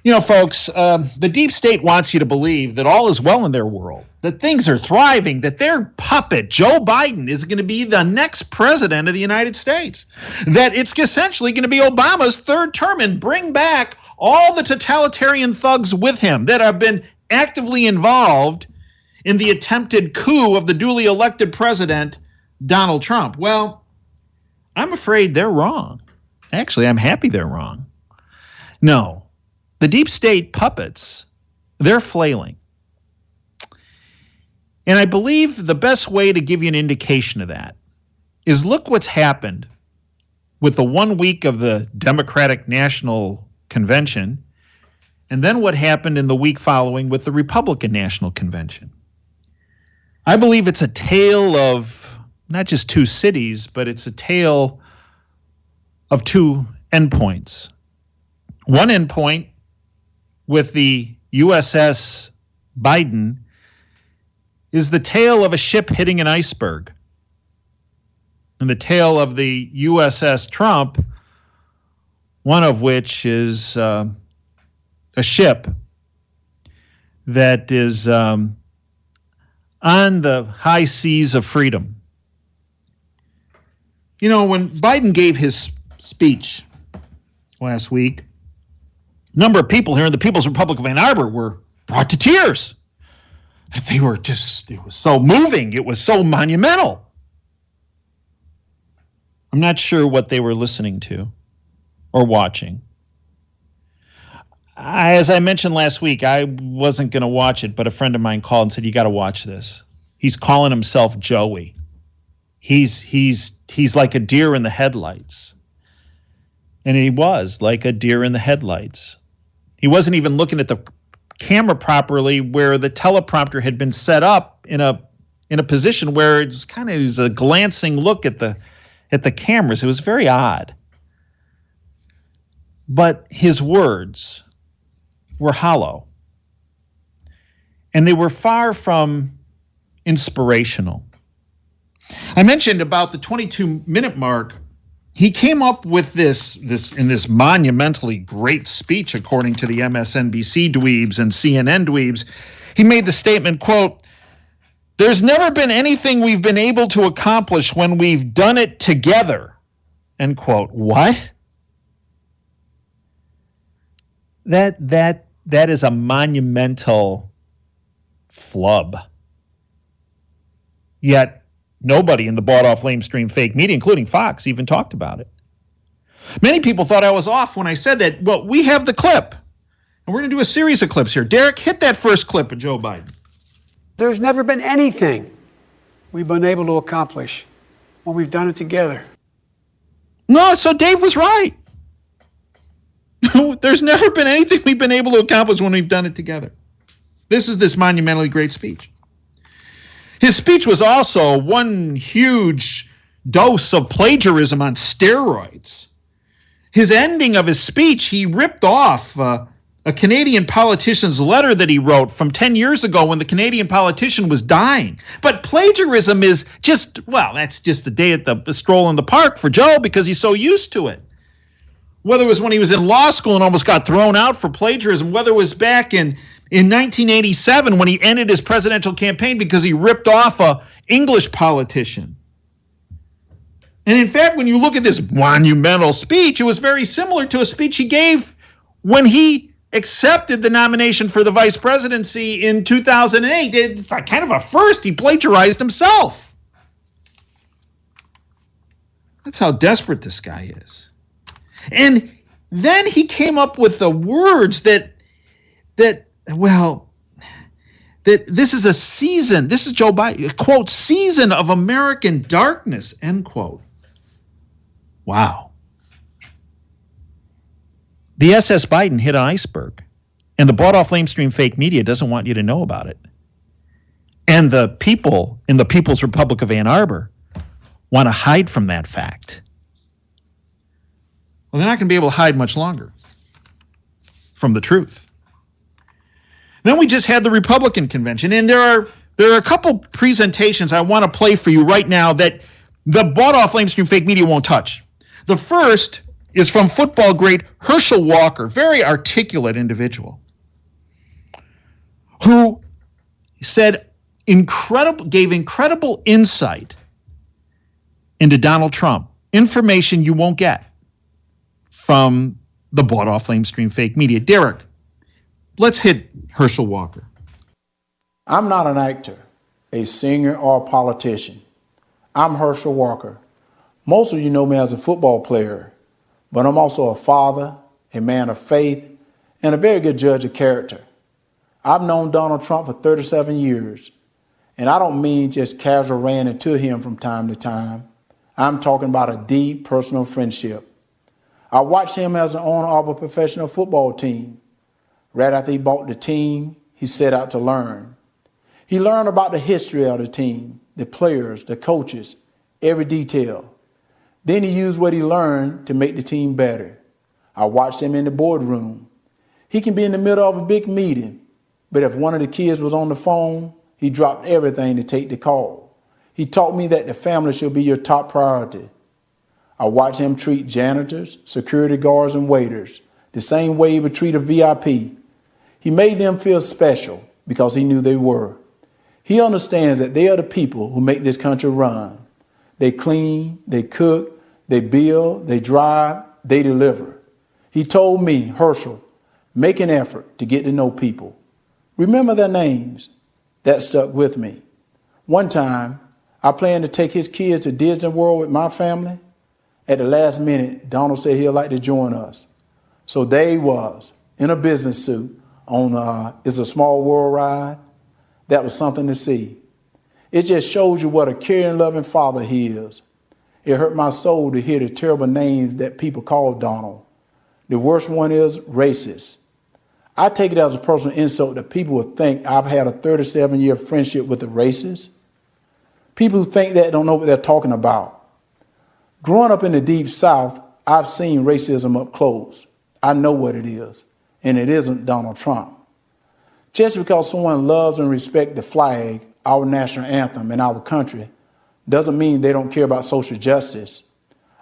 You know, folks, the deep state wants you to believe that all is well in their world, that things are thriving, that their puppet, Joe Biden, is going to be the next president of the United States, that it's essentially going to be Obama's third term and bring back all the totalitarian thugs with him that have been actively involved in the attempted coup of the duly elected president, Donald Trump. Well, I'm afraid they're wrong. Actually, I'm happy they're wrong. No. The deep state puppets, they're flailing. And I believe the best way to give you an indication of that is look what's happened with the 1 week of the Democratic National Convention and then what happened in the week following with the Republican National Convention. I believe it's a tale of not just two cities, but it's a tale of two endpoints. One endpoint with the USS Biden is the tale of a ship hitting an iceberg. And the tale of the USS Trump, one of which is a ship that is on the high seas of freedom. You know, when Biden gave his speech last week, a number of people here in the People's Republic of Ann Arbor were brought to tears. They were just, it was so moving. It was so monumental. I'm not sure what they were listening to or watching. As I mentioned last week, I wasn't going to watch it, but a friend of mine called and said, you got to watch this. He's calling himself Joey. He's like a deer in the headlights. And he was like a deer in the headlights. He wasn't even looking at the camera properly where the teleprompter had been set up in a position where it was kind of a glancing look at the cameras. It was very odd. But his words were hollow. And they were far from inspirational. I mentioned about the 22-minute mark. He came up with this monumentally great speech, according to the MSNBC dweebs and CNN dweebs. He made the statement, quote, "There's never been anything we've been able to accomplish when we've done it together," end quote. What? That is a monumental flub. Yet nobody in the bought-off lamestream fake media, including Fox, even talked about it. Many people thought I was off when I said that. Well, we have the clip, and we're going to do a series of clips here. Derek, hit that first clip of Joe Biden. There's never been anything we've been able to accomplish when we've done it together. No, so Dave was right. There's never been anything we've been able to accomplish when we've done it together. This is this monumentally great speech. His speech was also one huge dose of plagiarism on steroids. His ending of his speech, he ripped off a Canadian politician's letter that he wrote from 10 years ago when the Canadian politician was dying. But plagiarism is just, well, that's just a day at the stroll in the park for Joe because he's so used to it. Whether it was when he was in law school and almost got thrown out for plagiarism, whether it was back in 1987 when he ended his presidential campaign because he ripped off a English politician. And in fact, when you look at this monumental speech, it was very similar to a speech he gave when he accepted the nomination for the vice presidency in 2008. It's like kind of a first. He plagiarized himself. That's how desperate this guy is. And then he came up with the words that this is a season, this is Joe Biden, quote, season of American darkness, end quote. Wow. The SS Biden hit an iceberg, and the bought-off lamestream fake media doesn't want you to know about it. And the people in the People's Republic of Ann Arbor want to hide from that fact. Well, they're not going to be able to hide much longer from the truth. Then we just had the Republican convention, and there are a couple presentations I want to play for you right now that the bought-off lamestream fake media won't touch. The first is from football great Herschel Walker, very articulate individual, who gave incredible insight into Donald Trump, information you won't get from the bought-off lamestream fake media. Derek, let's hit Herschel Walker. I'm not an actor, a singer, or a politician. I'm Herschel Walker. Most of you know me as a football player, but I'm also a father, a man of faith, and a very good judge of character. I've known Donald Trump for 37 years, and I don't mean just casual ran into him from time to time. I'm talking about a deep personal friendship. I watched him as an owner of a professional football team. Right after he bought the team, he set out to learn. He learned about the history of the team, the players, the coaches, every detail. Then he used what he learned to make the team better. I watched him in the boardroom. He can be in the middle of a big meeting, but if one of the kids was on the phone, he dropped everything to take the call. He taught me that the family should be your top priority. I watched him treat janitors, security guards, and waiters the same way he would treat a VIP. He made them feel special because he knew they were. He understands that they are the people who make this country run. They clean, they cook, they build, they drive, they deliver. He told me, Herschel, make an effort to get to know people. Remember their names. That stuck with me. One time, I planned to take his kids to Disney World with my family. At the last minute, Donald said he'd like to join us. So there he was, in a business suit, on It's a Small World ride. That was something to see. It just shows you what a caring, loving father he is. It hurt my soul to hear the terrible names that people call Donald. The worst one is racist. I take it as a personal insult that people would think I've had a 37-year friendship with a racist. People who think that don't know what they're talking about. Growing up in the Deep South, I've seen racism up close. I know what it is, and it isn't Donald Trump. Just because someone loves and respects the flag, our national anthem, and our country, doesn't mean they don't care about social justice.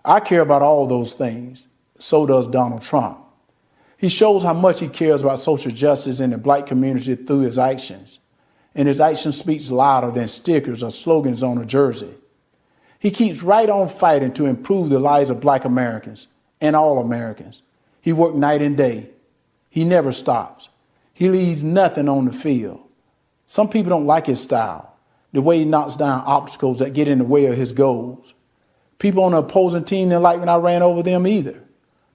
I care about all those things. So does Donald Trump. He shows how much he cares about social justice in the black community through his actions. And his action speaks louder than stickers or slogans on a jersey. He keeps right on fighting to improve the lives of black Americans and all Americans. He works night and day. He never stops. He leaves nothing on the field. Some people don't like his style, the way he knocks down obstacles that get in the way of his goals. People on the opposing team didn't like when I ran over them either.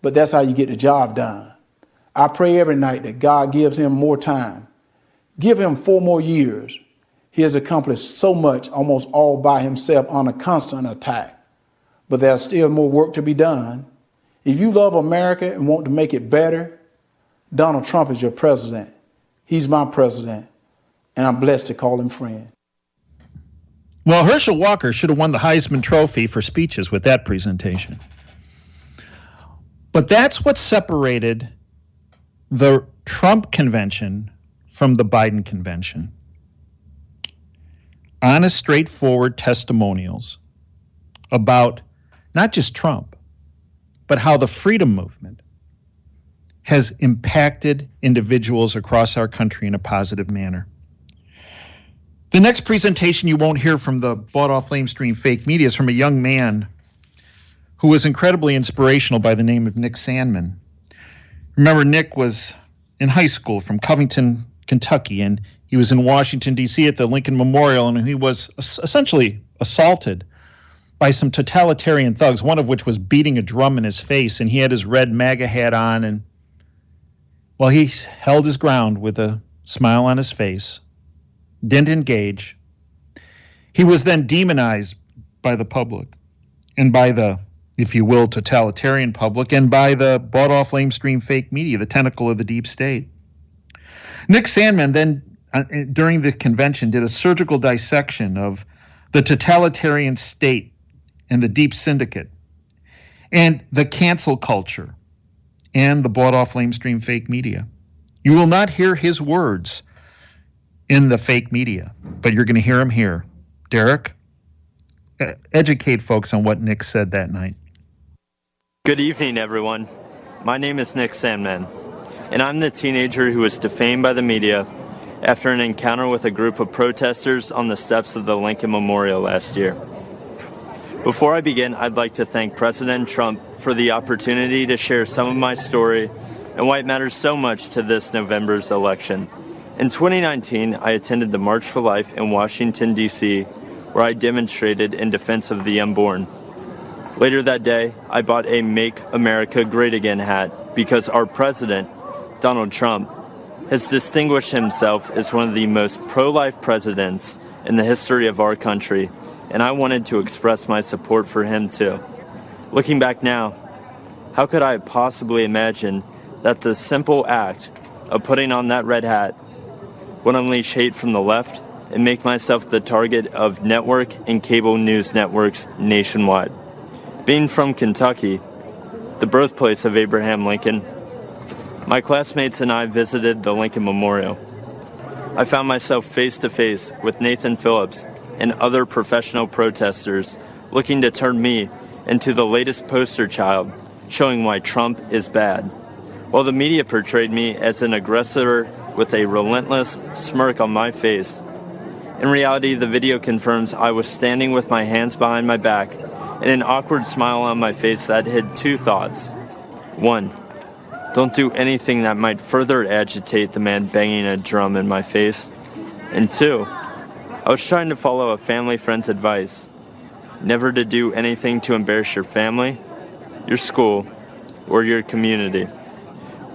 But that's how you get the job done. I pray every night that God gives him more time. Give him 4 more years. He has accomplished so much almost all by himself on a constant attack. But there's still more work to be done. If you love America and want to make it better, Donald Trump is your president. He's my president, and I'm blessed to call him friend. Well, Herschel Walker should have won the Heisman Trophy for speeches with that presentation. But that's what separated the Trump convention from the Biden convention. Honest, straightforward testimonials about not just Trump, but how the freedom movement has impacted individuals across our country in a positive manner. The next presentation you won't hear from the bought-off lamestream fake media is from a young man who was incredibly inspirational by the name of Nick Sandman. Remember, Nick was in high school from Covington, Kentucky, and he was in Washington, D.C. at the Lincoln Memorial, and he was essentially assaulted by some totalitarian thugs, one of which was beating a drum in his face, and he had his red MAGA hat on, and well, he held his ground with a smile on his face, didn't engage. He was then demonized by the public and by the, if you will, totalitarian public, and by the bought-off lamestream fake media, the tentacle of the deep state. Nick Sandman then, during the convention, did a surgical dissection of the totalitarian state and the deep syndicate and the cancel culture and the bought-off lamestream fake media. You will not hear his words in the fake media, but you're going to hear him here. Derek, educate folks on what Nick said that night. Good evening, everyone. My name is Nick Sandman, and I'm the teenager who was defamed by the media after an encounter with a group of protesters on the steps of the Lincoln Memorial last year. Before I begin, I'd like to thank President Trump for the opportunity to share some of my story and why it matters so much to this November's election. In 2019, I attended the March for Life in Washington, D.C., where I demonstrated in defense of the unborn. Later that day, I bought a Make America Great Again hat because our president, Donald Trump, has distinguished himself as one of the most pro-life presidents in the history of our country, and I wanted to express my support for him too. Looking back now, how could I have possibly imagined that the simple act of putting on that red hat would unleash hate from the left and make myself the target of network and cable news networks nationwide? Being from Kentucky, the birthplace of Abraham Lincoln, my classmates and I visited the Lincoln Memorial. I found myself face to face with Nathan Phillips and other professional protesters looking to turn me into the latest poster child showing why Trump is bad, while the media portrayed me as an aggressor with a relentless smirk on my face. In reality, the video confirms I was standing with my hands behind my back and an awkward smile on my face that hid two thoughts. One, don't do anything that might further agitate the man banging a drum in my face. And two, I was trying to follow a family friend's advice, never to do anything to embarrass your family, your school, or your community.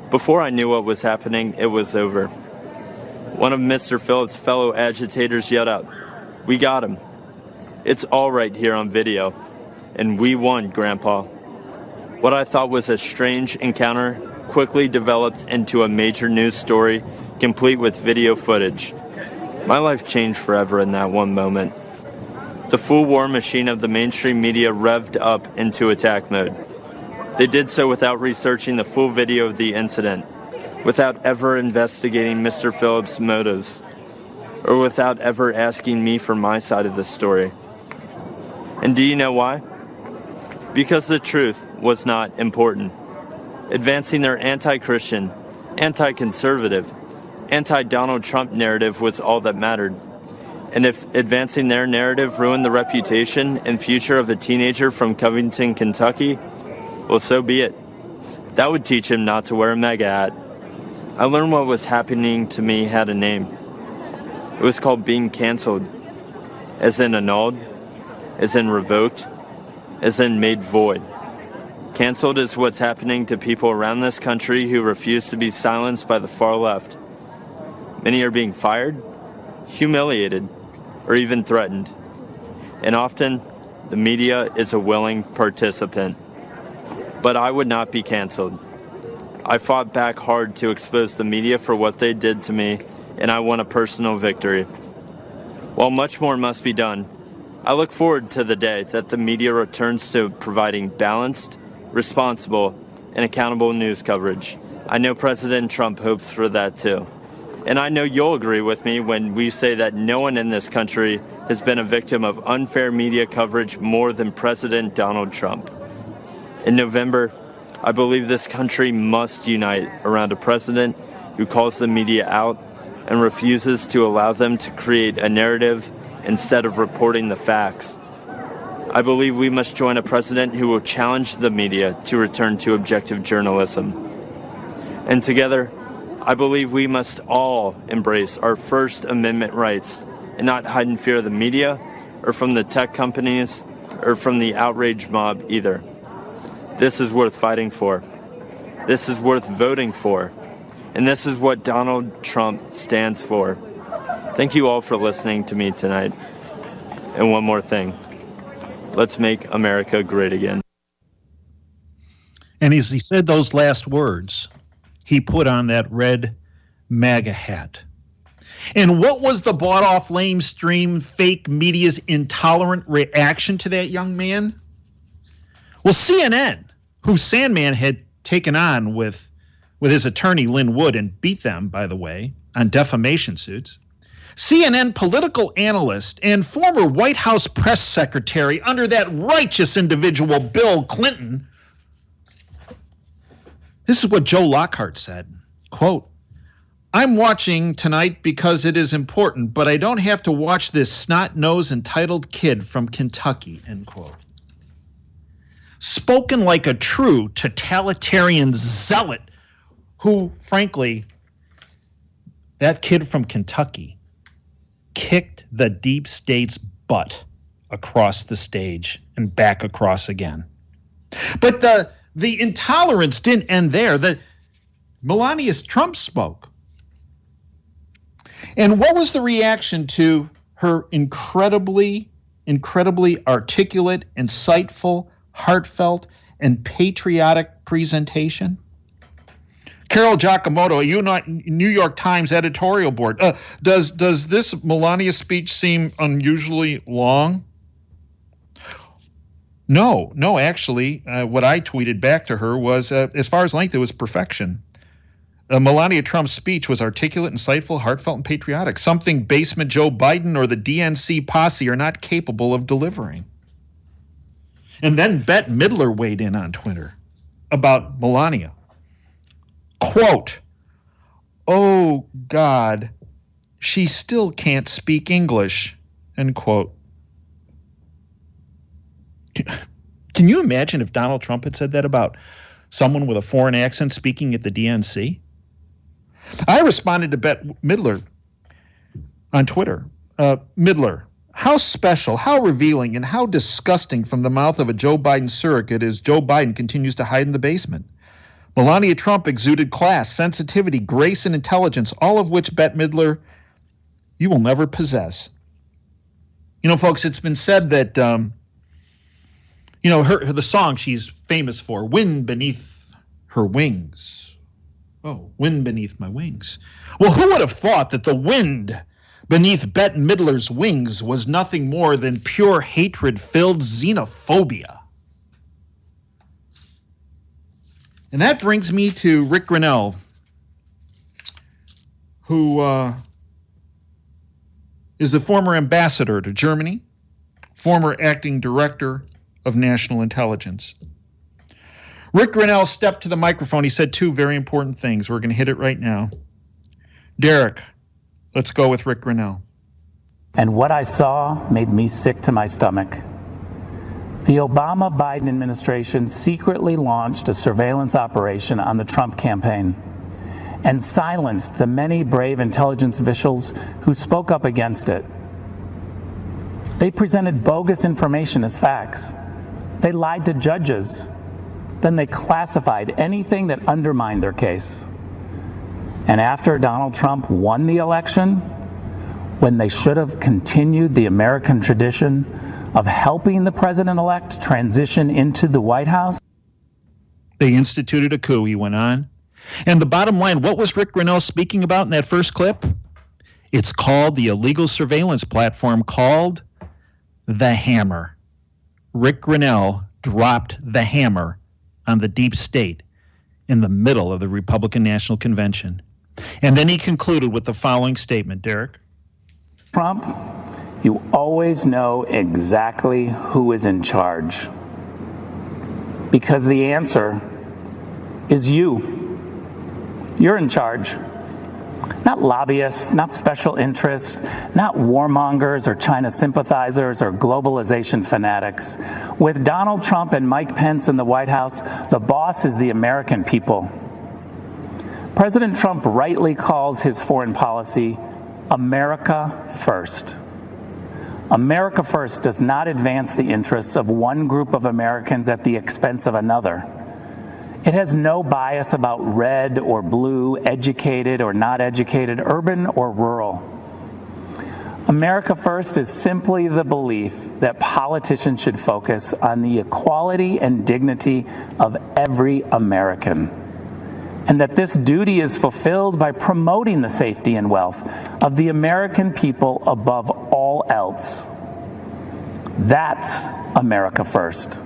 Before I knew what was happening, it was over. One of Mr. Phillips' fellow agitators yelled out, "We got him. It's all right here on video. And we won, Grandpa." What I thought was a strange encounter quickly developed into a major news story, complete with video footage. My life changed forever in that one moment. The full war machine of the mainstream media revved up into attack mode. They did so without researching the full video of the incident, without ever investigating Mr. Phillips' motives, or without ever asking me for my side of the story. And do you know why? Because the truth was not important. Advancing their anti-Christian, anti-conservative, anti-Donald Trump narrative was all that mattered. And if advancing their narrative ruined the reputation and future of a teenager from Covington, Kentucky, well, so be it. That would teach him not to wear a MAGA hat. I learned what was happening to me had a name. It was called being canceled, as in annulled, as in revoked, as in made void. Canceled is what's happening to people around this country who refuse to be silenced by the far left. Many are being fired, humiliated, or even threatened. And often, the media is a willing participant. But I would not be canceled. I fought back hard to expose the media for what they did to me, and I won a personal victory. While much more must be done, I look forward to the day that the media returns to providing balanced, responsible, and accountable news coverage. I know President Trump hopes for that too. And I know you'll agree with me when we say that no one in this country has been a victim of unfair media coverage more than President Donald Trump. In November, I believe this country must unite around a president who calls the media out and refuses to allow them to create a narrative instead of reporting the facts. I believe we must join a president who will challenge the media to return to objective journalism. And together, I believe we must all embrace our First Amendment rights and not hide in fear of the media or from the tech companies or from the outrage mob either. This is worth fighting for. This is worth voting for. And this is what Donald Trump stands for. Thank you all for listening to me tonight. And one more thing. Let's make America great again. And as he said those last words, he put on that red MAGA hat. And what was the bought-off, lamestream, fake media's intolerant reaction to that young man? Well, CNN, who Sandman had taken on with his attorney, Lynn Wood, and beat them, by the way, on defamation suits, CNN political analyst and former White House press secretary under that righteous individual, Bill Clinton, This is what Joe Lockhart said, quote, "I'm watching tonight because it is important, but I don't have to watch this snot-nosed entitled kid from Kentucky," end quote. Spoken like a true totalitarian zealot who, frankly, that kid from Kentucky kicked the deep state's butt across the stage and back across again. But the intolerance didn't end there. Melania Trump spoke. And what was the reaction to her incredibly articulate, insightful, heartfelt, and patriotic presentation? Carol Giacomoto, New York Times editorial board. Does this Melania speech seem unusually long? No, actually, what I tweeted back to her was, as far as length, it was perfection. Melania Trump's speech was articulate, insightful, heartfelt, and patriotic, something basement Joe Biden or the DNC posse are not capable of delivering. And then Bette Midler weighed in on Twitter about Melania. Quote, "Oh, God, she still can't speak English," end quote. Can you imagine if Donald Trump had said that about someone with a foreign accent speaking at the DNC? I responded to Bette Midler on Twitter. Midler, how special, how revealing, and how disgusting from the mouth of a Joe Biden surrogate as Joe Biden continues to hide in the basement. Melania Trump exuded class, sensitivity, grace, and intelligence, all of which, Bette Midler, you will never possess. You know, folks, it's been said that, the song she's famous for, "Wind Beneath Her Wings." Oh, wind beneath my wings. Well, who would have thought that the wind beneath Bette Midler's wings was nothing more than pure hatred-filled xenophobia? And that brings me to Rick Grinnell, who is the former ambassador to Germany, former acting director of national intelligence. Rick Grinnell stepped to the microphone. He said two very important things. We're going to hit it right now. Derek, let's go with Rick Grinnell. And what I saw made me sick to my stomach. The Obama-Biden administration secretly launched a surveillance operation on the Trump campaign and silenced the many brave intelligence officials who spoke up against it. They presented bogus information as facts. They lied to judges. Then they classified anything that undermined their case. And after Donald Trump won the election, when they should have continued the American tradition of helping the president-elect transition into the White House, they instituted a coup, he went on. And the bottom line, what was Rick Grinnell speaking about in that first clip? It's called the illegal surveillance platform called The Hammer. Rick Grinnell dropped the hammer on the deep state in the middle of the Republican National Convention. And then he concluded with the following statement, Derek. Trump, you always know exactly who is in charge. Because the answer is you. You're in charge. Not lobbyists, not special interests, not warmongers or China sympathizers or globalization fanatics. With Donald Trump and Mike Pence in the White House, the boss is the American people. President Trump rightly calls his foreign policy America First. America First does not advance the interests of one group of Americans at the expense of another. It has no bias about red or blue, educated or not educated, urban or rural. America First is simply the belief that politicians should focus on the equality and dignity of every American, and that this duty is fulfilled by promoting the safety and wealth of the American people above all else. That's America First.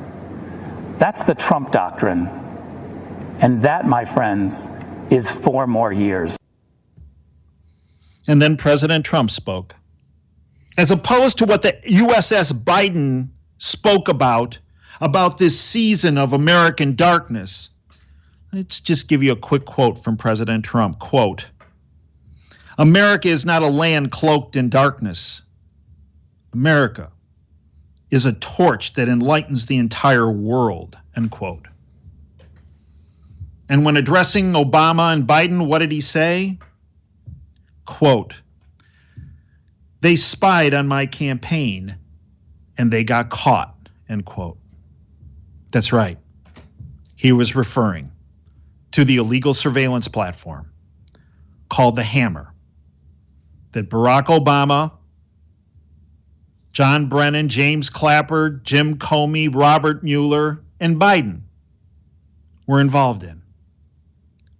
That's the Trump doctrine. And that, my friends, is 4 more years. And then President Trump spoke. As opposed to what the USS Biden spoke about this season of American darkness, Let's just give you a quick quote from President Trump. Quote, "America is not a land cloaked in darkness. America is a torch that enlightens the entire world," end quote. And when addressing Obama and Biden, what did he say? Quote, "They spied on my campaign and they got caught," end quote. That's right. He was referring to the illegal surveillance platform called the Hammer that Barack Obama, John Brennan, James Clapper, Jim Comey, Robert Mueller, and Biden were involved in.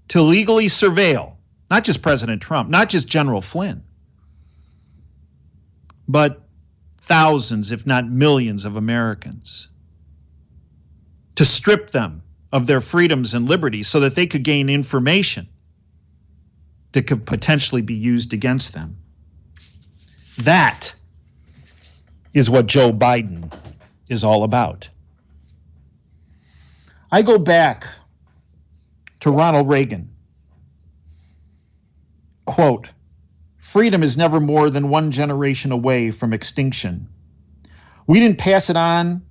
To legally surveil, not just President Trump, not just General Flynn, but thousands, if not millions of Americans. To strip them of their freedoms and liberties so that they could gain information that could potentially be used against them. That is what Joe Biden is all about. I go back to Ronald Reagan. Quote, "Freedom is never more than one generation away from extinction. We didn't pass it on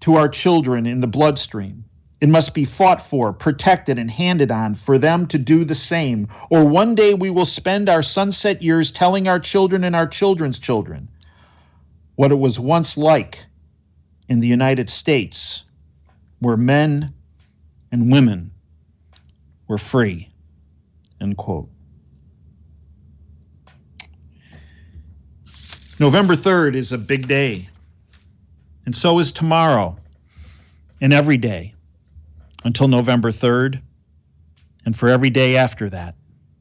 to our children in the bloodstream. It must be fought for, protected, and handed on for them to do the same. Or one day we will spend our sunset years telling our children and our children's children what it was once like in the United States, where men and women were free," end quote. November 3rd is a big day, and so is tomorrow and every day until November 3rd, and for every day after that.